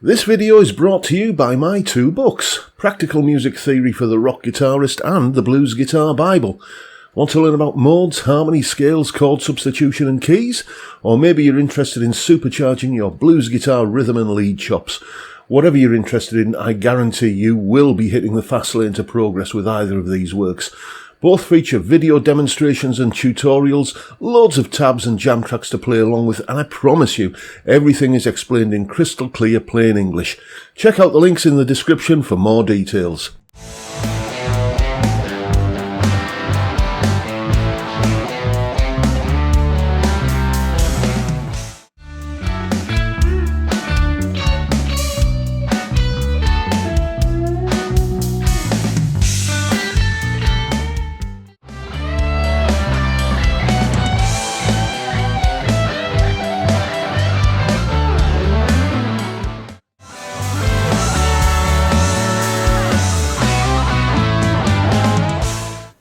This video is brought to you by my two books, Practical Music Theory for the Rock Guitarist and The Blues Guitar Bible. Want to learn about modes, harmony, scales, chord substitution and keys? Or maybe you're interested in supercharging your blues guitar rhythm and lead chops. Whatever you're interested in, I guarantee you will be hitting the fast lane to progress with either of these works. Both feature video demonstrations and tutorials, loads of tabs and jam tracks to play along with, and I promise you, everything is explained in crystal clear plain English. Check out the links in the description for more details.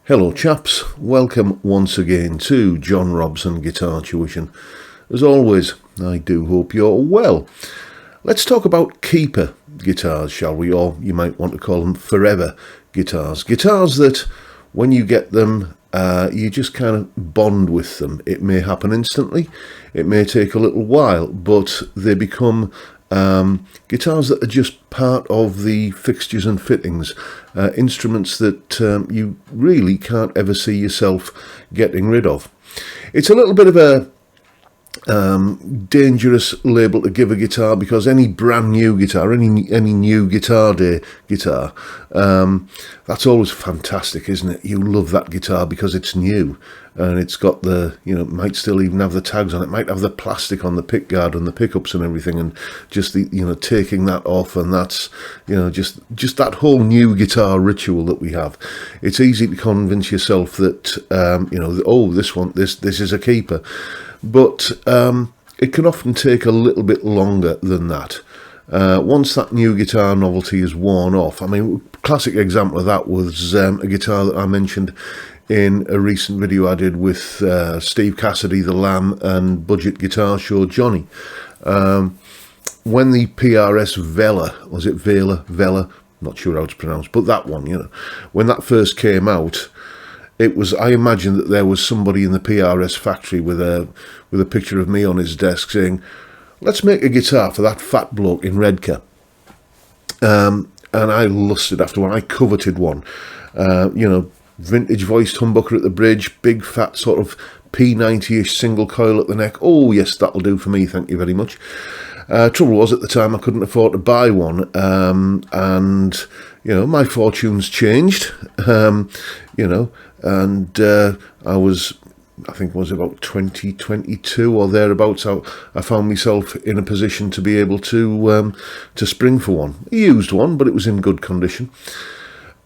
Hello chaps, welcome once again to John Robson Guitar Tuition. As always, I do hope you're well. Let's talk about keeper guitars, shall we? Or you might want to call them forever guitars. Guitars that, when you get them, you just kind of bond with them. It may happen instantly, it may take a little while, but they become guitars that are just part of the fixtures and fittings, instruments that you really can't ever see yourself getting rid of. It's a little bit of a dangerous label to give a guitar, because any brand new guitar, any new guitar day guitar, that's always fantastic, isn't it? You love that guitar because it's new and it's got the, it might still even have the tags on it, might have the plastic on the pickguard and the pickups and everything, and just the, taking that off, and that's, just that whole new guitar ritual that we have. It's easy to convince yourself that, oh, this is a keeper. But it can often take a little bit longer than that. Once that new guitar novelty is worn off, I mean, classic example of that was a guitar that I mentioned in a recent video I did with Steve Cassidy, The Lamb, and Budget Guitar Show Johnny. When the PRS Vela, was it Vela? Not sure how it's pronounced, but that one, when that first came out, it was, I imagine that there was somebody in the PRS factory with a picture of me on his desk saying, let's make a guitar for that fat bloke in Redcar. And I lusted after one. I coveted one. Vintage voiced humbucker at the bridge, big fat sort of P90-ish single coil at the neck. Oh yes, that'll do for me, thank you very much. Trouble was, at the time I couldn't afford to buy one, and my fortunes changed, and I think it was about 2022 or thereabouts, I found myself in a position to be able to spring for one. I used one, but it was in good condition.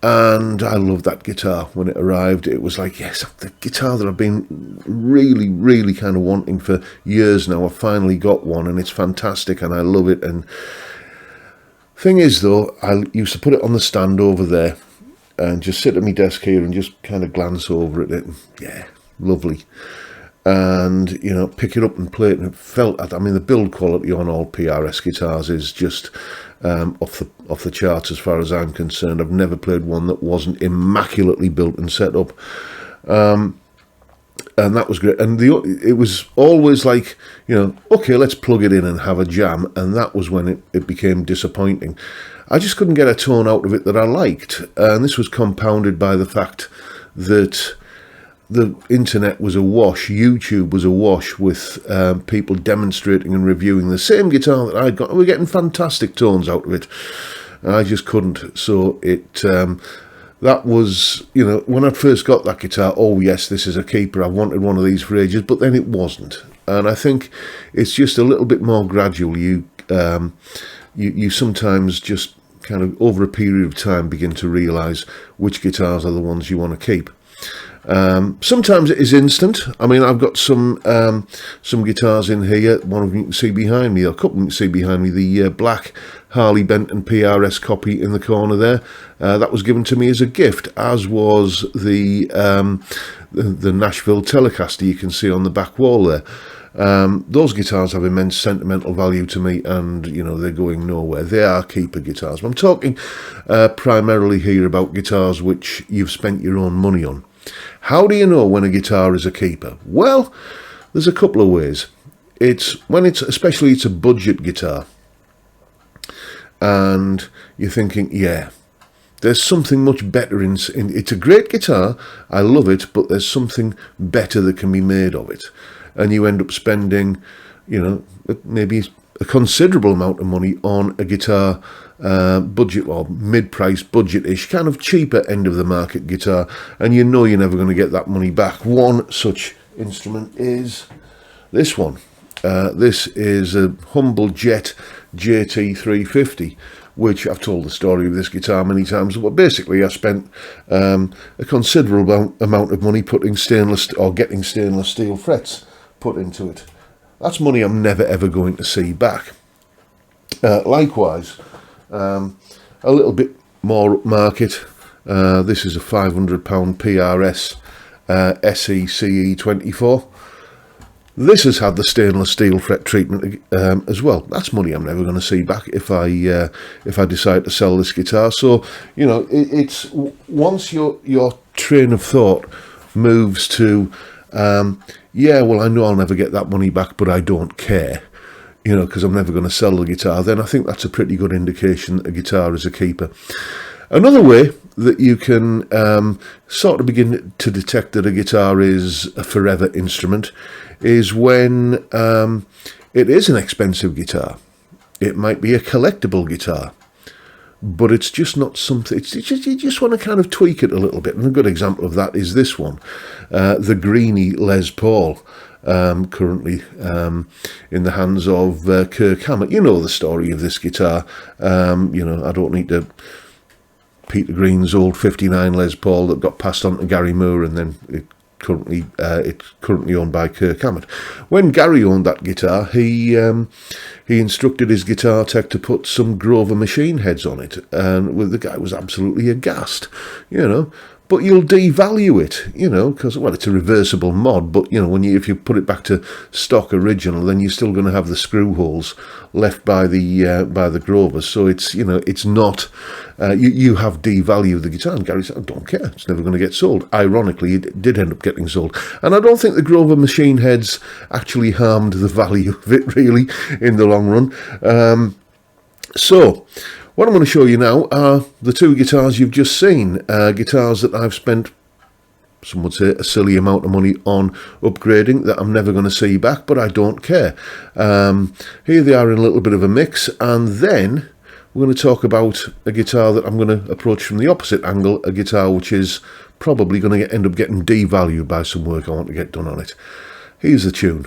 And I loved that guitar when it arrived. It was like, yes, the guitar that I've been really, really kind of wanting for years now. I finally got one, and it's fantastic, and I love it. And thing is, though, I used to put it on the stand over there and just sit at my desk here and just kind of glance over at it. And, yeah, lovely. And, pick it up and play it. And it felt, the build quality on all PRS guitars is just off the charts as far as I'm concerned. I've never played one that wasn't immaculately built and set up. And that was great. And it was always like, okay, let's plug it in and have a jam. And that was when it became disappointing. I just couldn't get a tone out of it that I liked. And this was compounded by the fact that the internet was awash, YouTube was awash with people demonstrating and reviewing the same guitar that I'd got. We're getting fantastic tones out of it. I just couldn't. So that was, when I first got that guitar, oh yes, this is a keeper. I wanted one of these for ages, but then it wasn't. And I think it's just a little bit more gradual. You sometimes just kind of over a period of time begin to realise which guitars are the ones you want to keep. Sometimes it is instant. I've got some guitars in here. One of them you can see behind me, or a couple you can see behind me, the black Harley Benton PRS copy in the corner there. That was given to me as a gift, as was the Nashville Telecaster you can see on the back wall there. Those guitars have immense sentimental value to me, and they're going nowhere. They are keeper guitars. I'm talking primarily here about guitars which you've spent your own money on. How do you know when a guitar is a keeper? Well, there's a couple of ways. Especially it's a budget guitar, and you're thinking, yeah, there's something much better in it's a great guitar, I love it, but there's something better that can be made of it. And you end up spending, maybe a considerable amount of money on a guitar, budget or mid-price, budget-ish, kind of cheaper end of the market guitar, and you're never going to get that money back. One such instrument is this one. This is a Humble Jet JT350, which I've told the story of this guitar many times. But basically, I spent a considerable amount of money getting stainless steel frets put into it. That's money I'm never ever going to see back. Likewise, a little bit more upmarket. This is a £500 PRS SECE24. This has had the stainless steel fret treatment as well. That's money I'm never going to see back if I decide to sell this guitar. So it's once your train of thought moves to yeah, well, I know I'll never get that money back, but I don't care, because I'm never going to sell the guitar, then I think that's a pretty good indication that a guitar is a keeper. Another way that you can sort of begin to detect that a guitar is a forever instrument is when it is an expensive guitar. It might be a collectible guitar, but it's just not something. You just want to kind of tweak it a little bit. And a good example of that is this one, the Greeny Les Paul, currently in the hands of Kirk Hammett. You know the story of this guitar. I don't need to. Peter Green's old 59 Les Paul that got passed on to Gary Moore, and then it's currently owned by Kirk Hammett. When Gary owned that guitar, he instructed his guitar tech to put some Grover machine heads on it, and the guy was absolutely aghast, But you'll devalue it, because it's a reversible mod. But if you put it back to stock original, then you're still going to have the screw holes left by the Grovers. So it's not. You have devalued the guitar. And Gary said, "I don't care. It's never going to get sold." Ironically, it did end up getting sold, and I don't think the Grover machine heads actually harmed the value of it really in the long run. So. What I'm going to show you now are the two guitars you've just seen, guitars that I've spent, some would say, a silly amount of money on upgrading that I'm never going to see back, but I don't care. Here they are in a little bit of a mix, and then we're going to talk about a guitar that I'm going to approach from the opposite angle, a guitar which is probably going to end up getting devalued by some work I want to get done on it. Here's the tune.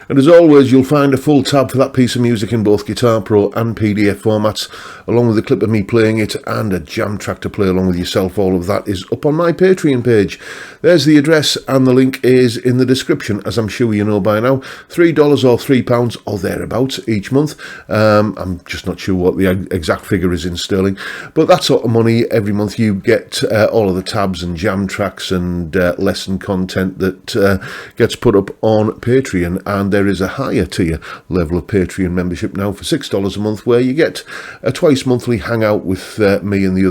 And as always, you'll find a full tab for that piece of music in both Guitar Pro and PDF formats, along with a clip of me playing it and a jam track to play along with yourself. All of that is up on my Patreon page. There's the address, and the link is in the description, as I'm sure you know by now. $3 or £3 or thereabouts each month. I'm just not sure what the exact figure is in sterling, but that sort of money every month. You get all of the tabs and jam tracks and lesson content that gets put up on Patreon, and there is a higher tier level of Patreon membership now for $6 a month, where you get a twice monthly hangout with me and the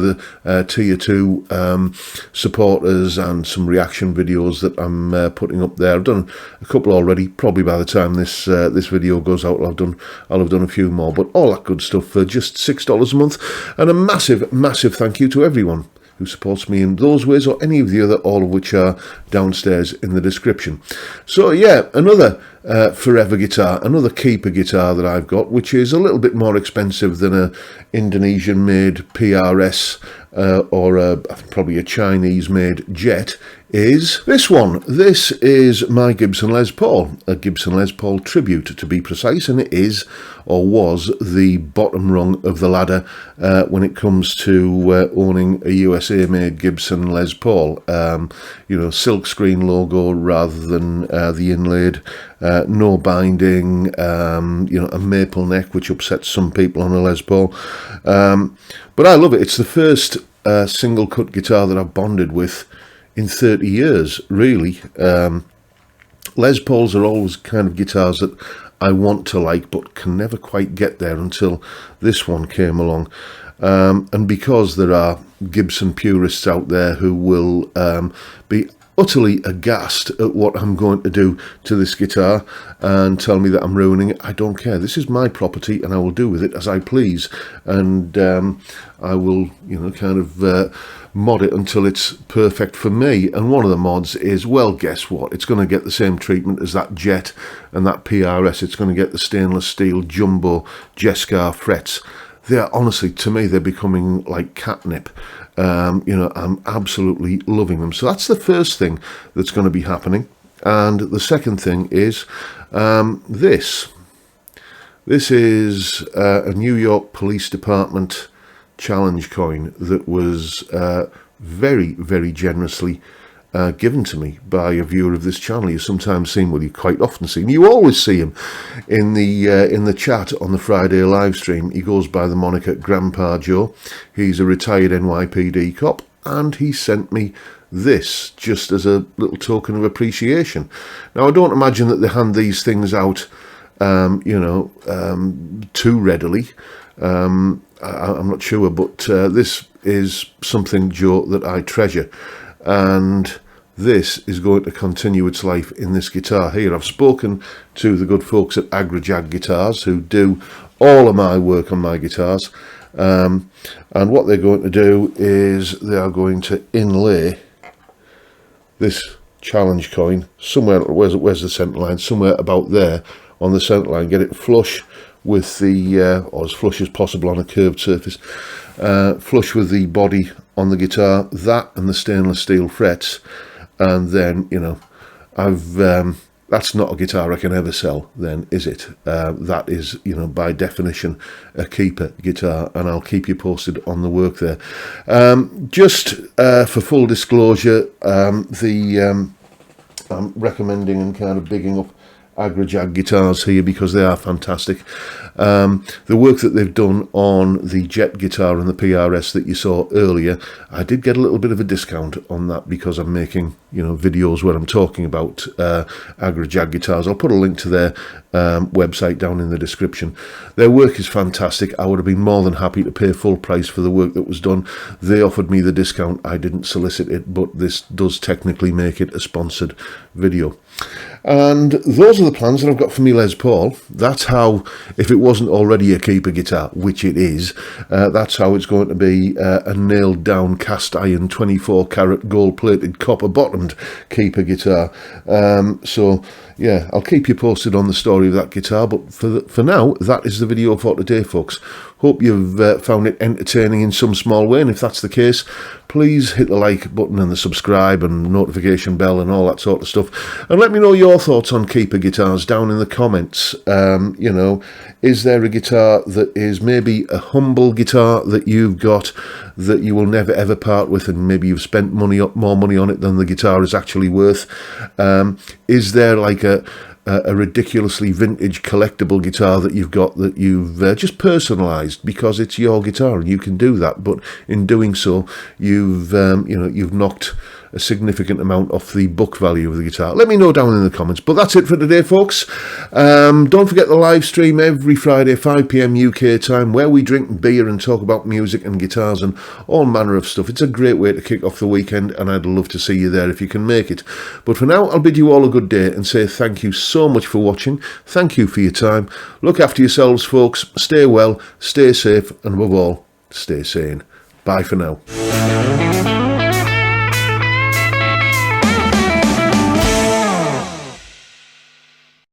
other tier 2 supporters, and some reaction videos that I'm putting up there. I've done a couple already. Probably by the time this video goes out, I'll have done a few more, but all that good stuff for just $6 a month. And a massive thank you to everyone who supports me in those ways or any of the other, all of which are downstairs in the description. So yeah, another forever guitar, another keeper guitar that I've got, which is a little bit more expensive than a Indonesian made PRS or probably a Chinese made Jet, is this one. This is my Gibson Les Paul, a Gibson Les Paul tribute to be precise, and it is, or was, the bottom rung of the ladder when it comes to owning a USA made Gibson Les Paul. You know, silk screen logo rather than the inlaid, no binding, you know, a maple neck, which upsets some people on a Les Paul, but I love it. It's the first single cut guitar that I've bonded with in 30 years, really. Les Pauls are always kind of guitars that I want to like, but can never quite get there until this one came along. And because there are Gibson purists out there who will be utterly aghast at what I'm going to do to this guitar and tell me that I'm ruining it, I don't care. This is my property, and I will do with it as I please. And I will, you know, kind of mod it until it's perfect for me. And one of the mods is, well, guess what? It's going to get the same treatment as that Jet and that PRS. It's going to get the stainless steel jumbo Jescar frets. They're honestly, to me, they're becoming like catnip. You know, I'm absolutely loving them. So that's the first thing that's going to be happening. And the second thing is this. This is a New York Police Department challenge coin that was very generously given to me by a viewer of this channel. You sometimes see him, well, you quite often see him, you always see him in the chat on the Friday live stream. He goes by the moniker Grandpa Joe. He's a retired NYPD cop, and he sent me this just as a little token of appreciation. Now, I don't imagine that they hand these things out you know, too readily. I'm not sure, but this is something, Joe, that I treasure, and this is going to continue its life in this guitar here. I've spoken to the good folks at Agrajag Guitars, who do all of my work on my guitars, and what they're going to do is they are going to inlay this challenge coin somewhere. Where's the centre line? Somewhere about there on the centre line. Get it flush with the, or as flush as possible on a curved surface, flush with the body on the guitar, that and the stainless steel frets, and then, you know, that's not a guitar I can ever sell then, is it? That is, you know, by definition a keeper guitar, and I'll keep you posted on the work there. Just for full disclosure, I'm recommending and kind of bigging up Agrajag Guitars here because they are fantastic. The work that they've done on the Jet guitar and the PRS that you saw earlier, I did get a little bit of a discount on that because I'm making, you know, videos where I'm talking about Agrajag Guitars. I'll put a link to their website down in the description. Their work is fantastic. I would have been more than happy to pay full price for the work that was done. They offered me the discount. I didn't solicit it, but this does technically make it a sponsored video. And those are the plans that I've got for me Les Paul. That's how, if it wasn't already a keeper guitar, which it is, that's how it's going to be a nailed down cast iron 24 karat gold plated copper bottomed keeper guitar. So yeah, I'll keep you posted on the story of that guitar. But for now, that is the video for today, folks. Hope you've found it entertaining in some small way, and if that's the case, please hit the like button and the subscribe and notification bell and all that sort of stuff. And let me know your thoughts on keeper guitars down in the comments. You know, is there a guitar that is maybe a humble guitar that you've got that you will never ever part with, and maybe you've spent more money on it than the guitar is actually worth? Is there like a ridiculously vintage collectible guitar that you've got that you've just personalised because it's your guitar and you can do that, but in doing so you've you've knocked a significant amount off the book value of the guitar? Let me know down in the comments. But that's it for today, folks. Don't forget the live stream every Friday 5 PM UK time, where we drink beer and talk about music and guitars and all manner of stuff. It's a great way to kick off the weekend, and I'd love to see you there if you can make it. But for now, I'll bid you all a good day and say thank you so much for watching. Thank you for your time. Look after yourselves, folks. Stay well, stay safe, and above all, stay sane. Bye for now.